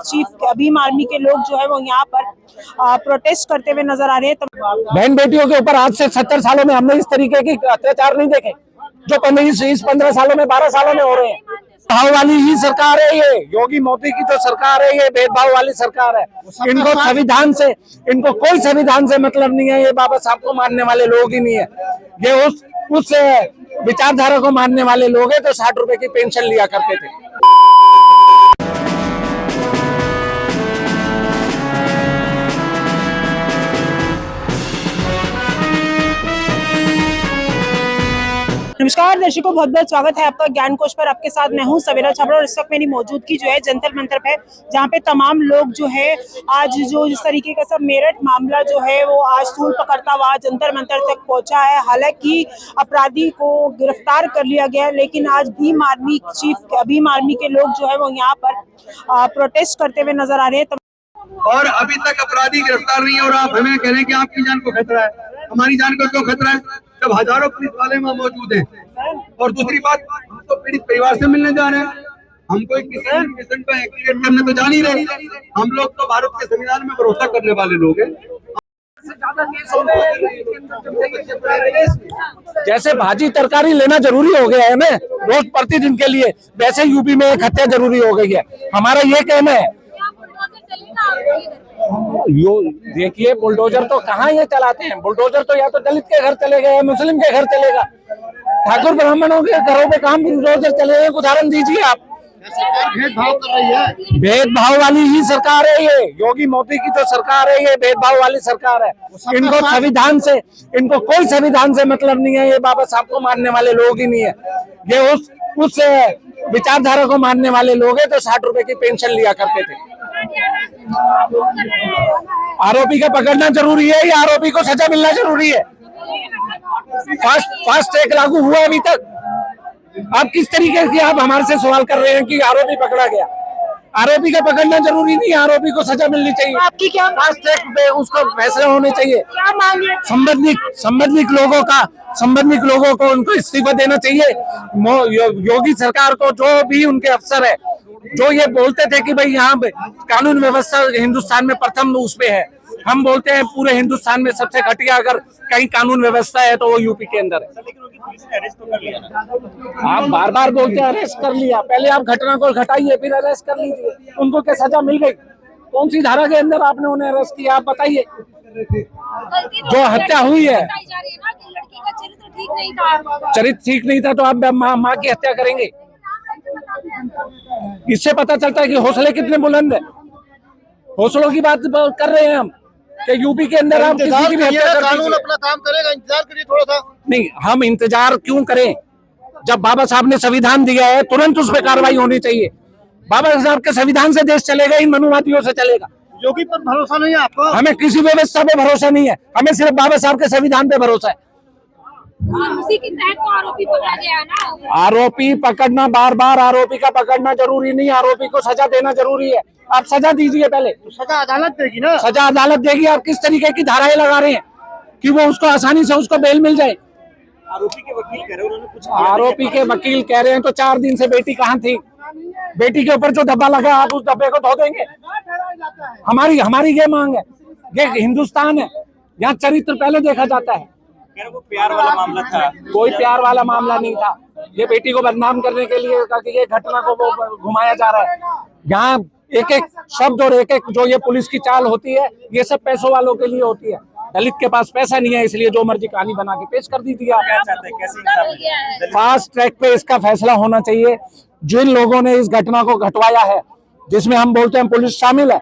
Chief Bhim army के लोग जो है वो यहाँ पर प्रोटेस्ट करते हुए नजर आ रहे हैं। बहन बेटियों के ऊपर आज से 70 सालों में हमने इस तरीके की अत्याचार नहीं देखे जो 15 सालों में 12 सालों में हो रहे हैं। भेदभाव वाली ही सरकार है ये, योगी मोदी की जो सरकार है ये भेदभाव वाली सरकार है। इनको कोई संविधान से मतलब नहीं है। ये बाबा साहब को मानने वाले लोग ही नहीं है, ये उस विचारधारा को मानने वाले लोग हैं जो 60 रुपए की पेंशन लिया करते थे। नमस्कार दर्शकों, बहुत बहुत स्वागत है आपका ज्ञान कोश पर। आपके साथ मैं हूं सवेरा छाबड़ा और इस वक्त मेरी मौजूदगी जो है जंतर मंतर पे, जहां पे तमाम लोग जो है आज जो इस तरीके का सब मेरठ मामला जो है वो आज सूल पकड़ता हुआ जंतर मंतर तक पहुंचा है। हालांकि अपराधी को गिरफ्तार कर लिया गया, लेकिन आज भीम आर्मी के लोग जो है वो यहाँ पर प्रोटेस्ट करते हुए नजर आ रहे हैं। और अभी तक अपराधी गिरफ्तार नहीं हो रहा। आप हमें कह रहे हैं कि आपकी जान को खतरा है। हमारी जान को क्यों खतरा है जब हजारों पुलिस वाले वहां मौजूद हैं? और दूसरी बात, हम तो पीड़ित परिवार से मिलने जा रहे हैं। हम कोई किसी पेशेंट को एक्टिवेट करने तो जा नहीं रहे। हम लोग तो भारत के संविधान में भरोसा करने वाले लोग हैं। जैसे भाजी तरकारी लेना जरूरी हो गया है ना रोज प्रतिदिन के लिए, वैसे यूपी में एक हत्या जरूरी हो गई है। हमारा ये कहना है, यो देखिए बुलडोजर तो कहाँ ये चलाते हैं। बुलडोजर तो या तो दलित के घर चलेगा या मुस्लिम के घर चलेगा। ठाकुर ब्राह्मणों के घरों पे काम बुलडोजर चलेगा। उदाहरण दीजिए आप। भेदभाव कर रही है। भेदभाव वाली ही सरकार है ये, योगी मोदी की जो सरकार है ये भेदभाव वाली सरकार है। इनको कोई संविधान से मतलब नहीं है। ये बाबा साहब को मानने वाले लोग ही नहीं है, ये उस विचारधारा को मानने वाले लोग हैं जो 60 रुपए की पेंशन लिया करते थे। आरोपी का पकड़ना जरूरी है या आरोपी को सजा मिलना जरूरी है? फास्ट ट्रैक लागू हुआ अभी तक? आप किस तरीके से आप हमारे से सवाल कर रहे हैं कि आरोपी पकड़ा गया? आरोपी का पकड़ना जरूरी नहीं है, आरोपी को सजा मिलनी चाहिए। आपकी क्या फास्ट ट्रैक पे उसको फैसला होने चाहिए। क्या मांग है? संबंधित लोगों को उनको इस्तीफा देना चाहिए। योगी सरकार को, जो भी उनके अफसर है, जो ये बोलते थे कि भाई यहाँ कानून व्यवस्था हिंदुस्तान में प्रथम उस पे है। हम बोलते हैं पूरे हिंदुस्तान में सबसे घटिया अगर कहीं कानून व्यवस्था है तो वो यूपी के अंदर है। आप बार बार बोलते हैं अरेस्ट कर लिया, पहले आप घटना को घटाइए फिर अरेस्ट कर लीजिए। उनको क्या सजा मिल गई? कौन सी धारा के अंदर आपने उन्हें अरेस्ट किया? आप बताइए। जो हत्या हुई है, चरित्र ठीक नहीं था तो आप माँ की हत्या करेंगे? इससे पता चलता है कि हौसले कितने बुलंद है। हौसलों की बात कर रहे हैं हम कि यूपी के अंदर आप किसी की भी हत्या कर कानून अपना काम करेगा, इंतजार करिए थोड़ा सा। नहीं, हम इंतजार क्यों करें? जब बाबा साहब ने संविधान दिया है तुरंत उस पर कार्रवाई होनी चाहिए। बाबा साहब के संविधान से देश चलेगा, इन मनुवादियों से चलेगा? योगी पर भरोसा नहीं है आपको? हमें किसी व्यवस्था पे भरोसा नहीं है, हमें सिर्फ बाबा साहब के संविधान पे भरोसा है। उसी के तहत तो आरोपी पकड़ा गया ना। आरोपी पकड़ना, बार बार आरोपी का पकड़ना जरूरी नहीं, आरोपी को सजा देना जरूरी है। आप सजा दीजिए पहले। तो सजा अदालत देगी ना? सजा अदालत देगी। आप किस तरीके की धाराएं लगा रहे हैं कि वो उसको आसानी से उसको बेल मिल जाए? आरोपी के वकील कह रहे हैं, उन्होंने कुछ आरोपी के वकील कह रहे हैं तो 4 दिन से बेटी कहाँ थी? बेटी के ऊपर जो धब्बा लगा आप उस धब्बे को धो देंगे? हमारी ये मांग है। ये हिंदुस्तान है, यहाँ चरित्र पहले देखा जाता है। वो प्यार वाला मामला था। कोई प्यार वाला मामला नहीं था। ये बेटी को बदनाम करने के लिए ये घटना को वो घुमाया जा रहा है। यहाँ एक एक शब्द और एक एक जो ये पुलिस की चाल होती है, ये सब पैसों वालों के लिए होती है। दलित के पास पैसा नहीं है, इसलिए जो मर्जी कहानी बना के पेश कर दी थी। क्या चाहते हैं, कैसे इंसाफ? फास्ट ट्रैक पे इसका फैसला होना चाहिए। जिन लोगों ने इस घटना को घटवाया है, जिसमें हम बोलते हैं पुलिस शामिल है,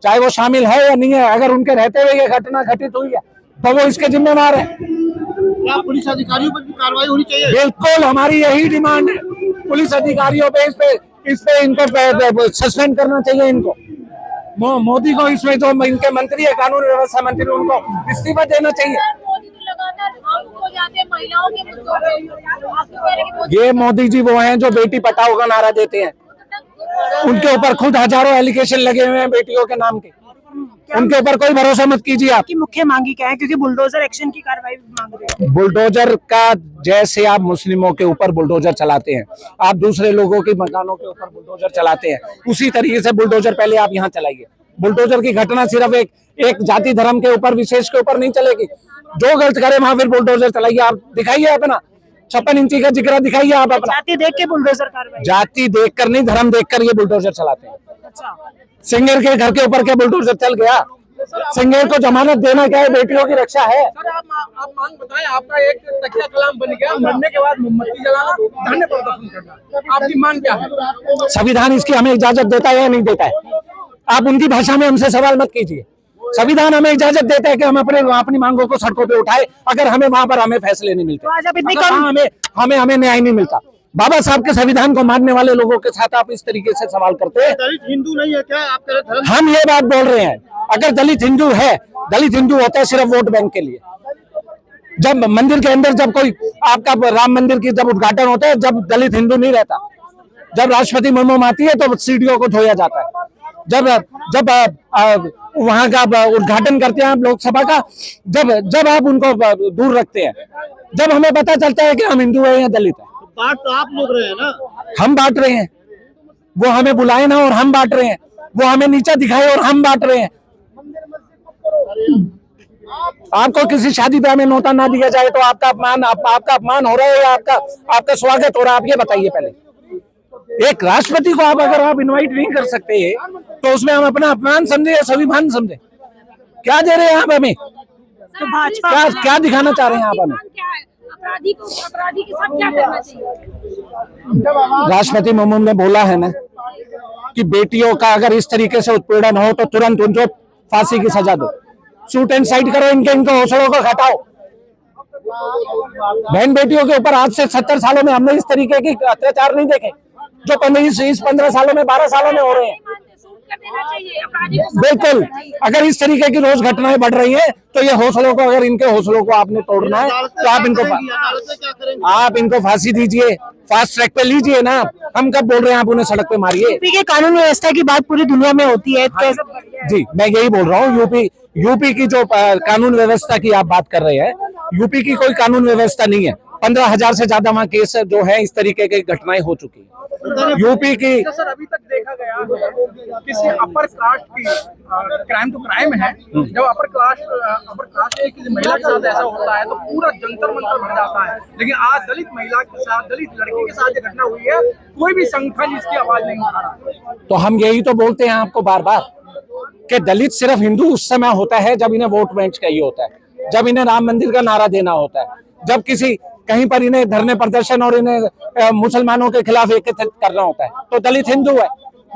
चाहे वो शामिल है या नहीं है, अगर उनके रहते हुए ये घटना घटित हुई है तो वो इसके जिम्मेदार है। क्या पुलिस अधिकारियों पर भी कार्रवाई होनी चाहिए? बिल्कुल, हमारी यही डिमांड है। पुलिस अधिकारियों पे इस पे इनको सस्पेंड करना चाहिए। इनको मोदी को, इसमें जो इनके मंत्री है, कानून व्यवस्था मंत्री, उनको इस्तीफा देना चाहिए। मोदी तो लगातार भावुक हो जाते हैं महिलाओं के मुद्दों पे। ये मोदी जी वो हैं जो बेटी पटाओ का नारा देते हैं। उनके ऊपर खुद हजारों एलिगेशन लगे हुए हैं बेटियों के नाम के। उनके ऊपर कोई भरोसा मत कीजिए आप। की मुख्य मांगी क्या है, क्योंकि बुलडोजर एक्शन की कार्रवाई मांग रहे हैं। बुलडोजर का, जैसे आप मुस्लिमों के ऊपर बुलडोजर चलाते हैं, आप दूसरे लोगों के मकानों के ऊपर बुलडोजर चलाते हैं, उसी तरीके से बुलडोजर पहले आप यहाँ चलाइए। बुलडोजर की घटना सिर्फ एक जाति धर्म के ऊपर, विशेष के ऊपर नहीं चलेगी। जो गलत करे वहां फिर बुलडोजर चलाइए। आप दिखाइए अपना 56 इंची का जिगरा दिखाइए आप अपना। जाति देख के बुलडोजर कार्रवाई। जाति देखकर नहीं, धर्म देखकर ये बुलडोजर चलाते हैं। अच्छा, सिंगर के घर के ऊपर क्या बुलडोजर चल गया? सिंगर को जमानत देना क्या है? बेटियों की रक्षा है। सर आप मांग बताएं। आपका एक तकिया कलाम बन गया, मरने के बाद मोमबत्ती जलाना, धरने प्रदर्शन करना, आपकी मांग क्या है? संविधान इसकी हमें इजाजत देता है या नहीं देता है? आप उनकी भाषा में हमसे सवाल मत कीजिए। संविधान हमें इजाजत देता है कि हम अपनी मांगों को सड़कों पे उठाए, अगर हमें वहां पर हमें फैसले नहीं मिलते, तो आज आप इतनी अगर कम हमें न्याय नहीं मिलता। बाबा साहब के संविधान को मानने वाले लोगों के साथ आप इस तरीके से सवाल करते हैं। दलित हिंदू नहीं है क्या आपका धर्म? हम ये बात बोल रहे हैं, अगर दलित हिंदू है, दलित हिंदू होता है सिर्फ वोट बैंक के लिए। जब मंदिर के अंदर जब कोई आपका राम मंदिर की जब उद्घाटन होता है, जब दलित हिंदू नहीं रहता। जब राष्ट्रपति मुर्मू आती है तो सीढ़ियों को धोया जाता है। जब वहां का उद्घाटन करते हैं आप लोकसभा का, जब आप उनको दूर रखते हैं, जब हमें पता चलता है कि हम हिंदू हैं या दलित हैं। बात तो आप लोग रहे हैं ना। हम बांट रहे हैं, वो हमें बुलाए ना और हम बांट रहे हैं, वो हमें नीचा दिखाए और हम बांट रहे हैं। आपको किसी शादी ब्याह में नोता ना दिया जाए तो आपका अपमान हो रहा है या आपका स्वागत हो रहा है? आप ये बताइए पहले। एक राष्ट्रपति को अगर आप इनवाइट नहीं कर सकते तो उसमें हम अपना अपमान समझे या स्वाभिमान समझे? क्या दे रहे हैं आप हमें? तो भाजपा क्या दिखाना चाह रहे हैं आप हमें? अपराधी के साथ क्या करना चाहिए? राष्ट्रपति मुर्मू ने बोला है ना कि बेटियों का अगर इस तरीके से उत्पीड़न हो तो तुरंत उनको फांसी की सजा दो, शूट एंड साइड करो, इनके हौसलों को घटाओ। बहन बेटियों के ऊपर आज से 70 सालों में हमने इस तरीके के अत्याचार नहीं देखे जो 15 सालों में 12 सालों में हो रहे हैं। बिल्कुल, अगर इस तरीके की रोज घटनाएं बढ़ रही हैं तो ये हौसलों को, अगर इनके हौसलों को आपने तोड़ना है तो आप इनको फांसी दीजिए, फास्ट ट्रैक पे लीजिए ना। हम कब बोल रहे हैं आप उन्हें सड़क पे मारिए? यूपी के कानून व्यवस्था की बात पूरी दुनिया में होती है। जी, मैं यही बोल रहा हूँ। यूपी की जो कानून व्यवस्था की आप बात कर रहे हैं, यूपी की कोई कानून व्यवस्था नहीं है। 15,000 से ज्यादा वहाँ केस जो है इस तरीके की घटनाएं हो चुकी है यूपी की। सर अभी तक देखा गया है किसी अपर कास्ट की क्राइम तो क्राइम है, जब अपर कास्ट की किसी महिला के साथ ऐसा होता है तो पूरा जंतर मंतर भर जाता है। लेकिन आज दलित महिला के साथ, दलित लड़की के साथ ये घटना हुई है, कोई भी संगठन इसकी आवाज नहीं उठा रहा। तो हम यही तो बोलते हैं आपको बार बार कि दलित सिर्फ हिंदू उस समय होता है जब इन्हें वोट बैंक चाहिए होता है, जब इन्हें राम मंदिर का नारा देना होता है, जब किसी कहीं पर इन्हें धरने प्रदर्शन और इन्हें मुसलमानों के खिलाफ एकत्रित करना होता है तो दलित हिंदू है,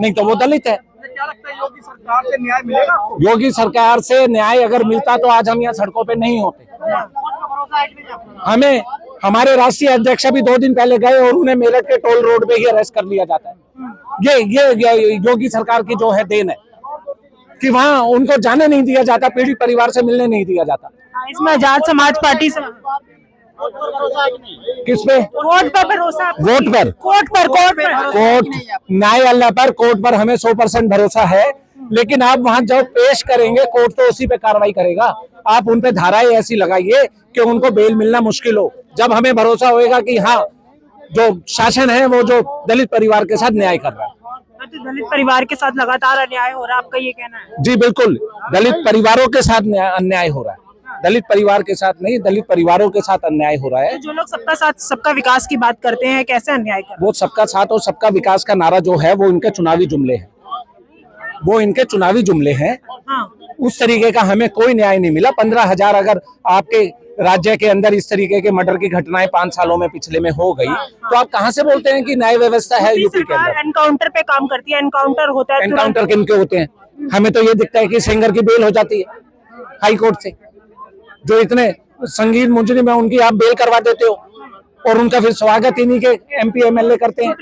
नहीं तो वो दलित है। क्या लगता है योगी सरकार से न्याय मिलेगा? योगी सरकार से न्याय अगर मिलता तो आज हम यहाँ सड़कों पे नहीं होते। हमें हमारे राष्ट्रीय अध्यक्ष भी 2 दिन पहले गए और उन्हें मेरठ के टोल रोड पे ही अरेस्ट कर लिया जाता है। ये योगी सरकार की जो है देन है कि वहाँ उनको जाने नहीं दिया जाता, पीड़ित परिवार से मिलने नहीं दिया जाता। इसमें आजाद समाज पार्टी से किस पे? वोट पर भरोसा। वोट पर, कोर्ट न्याय अल्लाह पर, कोर्ट पर हमें 100% भरोसा है। लेकिन आप वहां जब पेश करेंगे कोर्ट तो उसी पे कार्रवाई करेगा। आप उन पे धाराएं ऐसी लगाइए कि उनको बेल मिलना मुश्किल हो। जब हमें भरोसा होएगा कि हाँ जो शासन है वो जो दलित परिवार के साथ न्याय कर रहा है। तो दलित परिवार के साथ लगातार अन्याय हो रहा है, आपका ये कहना है? जी बिल्कुल, दलित परिवारों के साथ अन्याय हो रहा है। दलित परिवार के साथ नहीं, दलित परिवारों के साथ अन्याय हो रहा है। तो जो लोग सबका साथ सबका विकास की बात करते हैं, कैसे अन्याय कर रहे हैं? वो सबका साथ और सबका विकास का नारा जो है वो इनके चुनावी जुमले हैं, वो इनके चुनावी जुमले हैं। हाँ। उस तरीके का हमें कोई न्याय नहीं मिला। 15,000 अगर आपके राज्य के अंदर इस तरीके के मर्डर की घटनाएं 5 सालों में पिछले में हो गई तो आप कहां से बोलते हैं कि न्याय व्यवस्था है यूपी के अंदर? एनकाउंटर पे काम करती है, एनकाउंटर होता है। एनकाउंटर किनके होते हैं? हमें तो ये दिखता है कि सिंगर की बेल हो जाती है हाई कोर्ट से। जो इतने संगीन मुजरिम है उनकी आप बेल करवा देते हो और उनका फिर स्वागत इन्हीं के MP MLA करते हैं।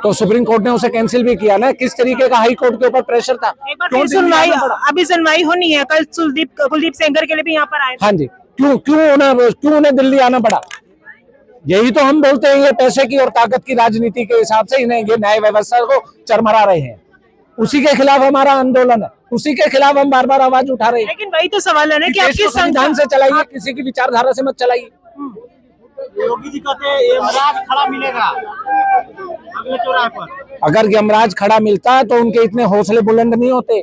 तो सुप्रीम कोर्ट ने उसे कैंसिल भी किया ना। किस तरीके का हाई कोर्ट के ऊपर प्रेशर था? सुनवाई अभी सुनवाई होनी है। कल कुलदीप सेंगर के लिए भी यहाँ पर आए। हाँ जी, क्यों उन्हें दिल्ली आना पड़ा? यही तो हम बोलते हैं, ये पैसे की और ताकत की राजनीति के हिसाब से इन्हें ये न्याय व्यवस्था को चरमरा रहे हैं। उसी के खिलाफ हमारा आंदोलन है। उसी के खिलाफ हम बार बार आवाज उठा रहे हैं। लेकिन वही तो सवाल है ना कि देश आपकी को संविधान से चलाइए, किसी की विचारधारा से मत चलाइए। योगी जी कहते हैं यमराज खड़ा मिलेगा अगले चौराहे पर। अगर यमराज खड़ा मिलता तो उनके इतने हौसले बुलंद नहीं होते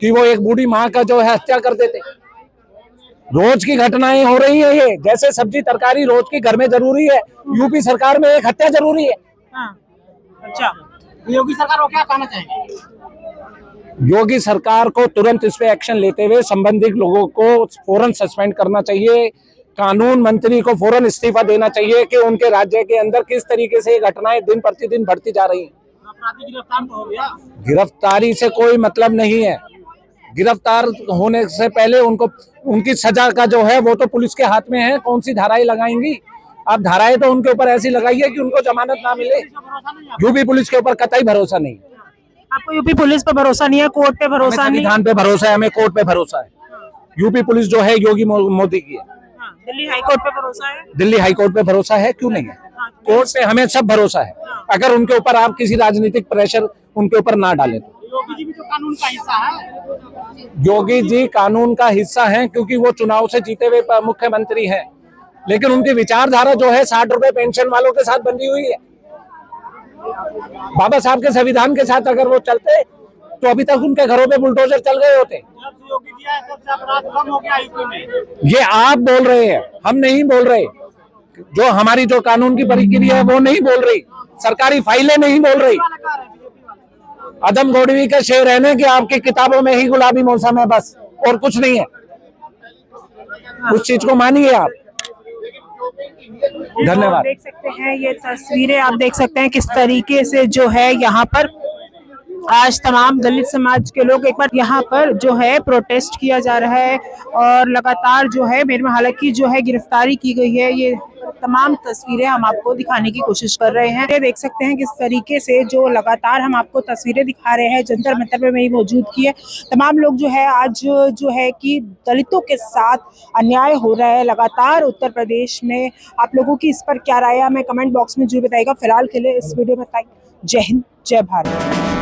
कि वो एक बूढ़ी माँ का जो है हत्या कर देते। रोज की घटनाएं हो रही है, ये जैसे सब्जी तरकारी रोज की घर में जरूरी है, यूपी सरकार में एक हत्या जरूरी है। अच्छा, योगी सरकार को क्या कहना चाहेंगे? योगी सरकार को तुरंत इस पे एक्शन लेते हुए संबंधित लोगों को फौरन सस्पेंड करना चाहिए। कानून मंत्री को फौरन इस्तीफा देना चाहिए कि उनके राज्य के अंदर किस तरीके से ये घटनाएं दिन प्रतिदिन बढ़ती जा रही हैं। अपराधी गिरफ्तार तो हो गया। गिरफ्तारी से कोई मतलब नहीं है। गिरफ्तार होने से पहले उनको उनकी सजा का जो है वो तो पुलिस के हाथ में है। कौन सी धाराएं लगाएंगी? आप धाराएं तो उनके ऊपर ऐसी लगाइए कि उनको जमानत ना मिले। यूपी पुलिस के ऊपर कतई भरोसा नहीं। आपको यूपी पुलिस पर भरोसा नहीं है, कोर्ट पे भरोसा नहीं है? संविधान पे भरोसा है, हमें कोर्ट पे भरोसा है। यूपी पुलिस जो है योगी मोदी की है। दिल्ली हाईकोर्ट पे भरोसा है? दिल्ली हाईकोर्ट पे भरोसा है, क्यों नहीं है? कोर्ट पे हमें सब भरोसा है। अगर उनके ऊपर आप किसी राजनीतिक प्रेशर उनके ऊपर ना डालें तो। योगी जी भी तो कानून का हिस्सा है। योगी जी कानून का हिस्सा हैं क्योंकि वो चुनाव से जीते हुए मुख्यमंत्री हैं, लेकिन उनकी विचारधारा जो है 60 रुपए पेंशन वालों के साथ बंधी हुई है। बाबा साहब के संविधान के साथ अगर वो चलते तो अभी तक उनके घरों पे बुलडोजर चल गए होते। जब से योगी जी आए तब से अपराध कम हो गया यूपी में। ये आप बोल रहे हैं, हम नहीं बोल रहे। जो हमारी जो कानून की प्रक्रिया है वो नहीं बोल रही, सरकारी फाइलें नहीं बोल रही। अदम गौड़वी का शेर है ना कि आपकी किताबों में ही गुलाबी मौसम है, बस और कुछ नहीं है। उस चीज को मानिए आप। धन्यवाद। देख सकते हैं ये तस्वीरें, आप देख सकते हैं किस तरीके से जो है यहाँ पर आज तमाम दलित समाज के लोग एक बार यहाँ पर जो है प्रोटेस्ट किया जा रहा है और लगातार जो है मेरे में हालांकि जो है गिरफ्तारी की गई है। ये तमाम तस्वीरें हम आपको दिखाने की कोशिश कर रहे हैं। ये देख सकते हैं किस तरीके से जो लगातार हम आपको तस्वीरें दिखा रहे हैं। जंतर मंतर पे मेरी मौजूद की है। तमाम लोग जो है आज जो है कि दलितों के साथ अन्याय हो रहा है लगातार उत्तर प्रदेश में। आप लोगों की इस पर क्या राय है हमें कमेंट बॉक्स में जरूर बताइएगा। फिलहाल के लिए इस वीडियो में जय हिंद, जय भारत।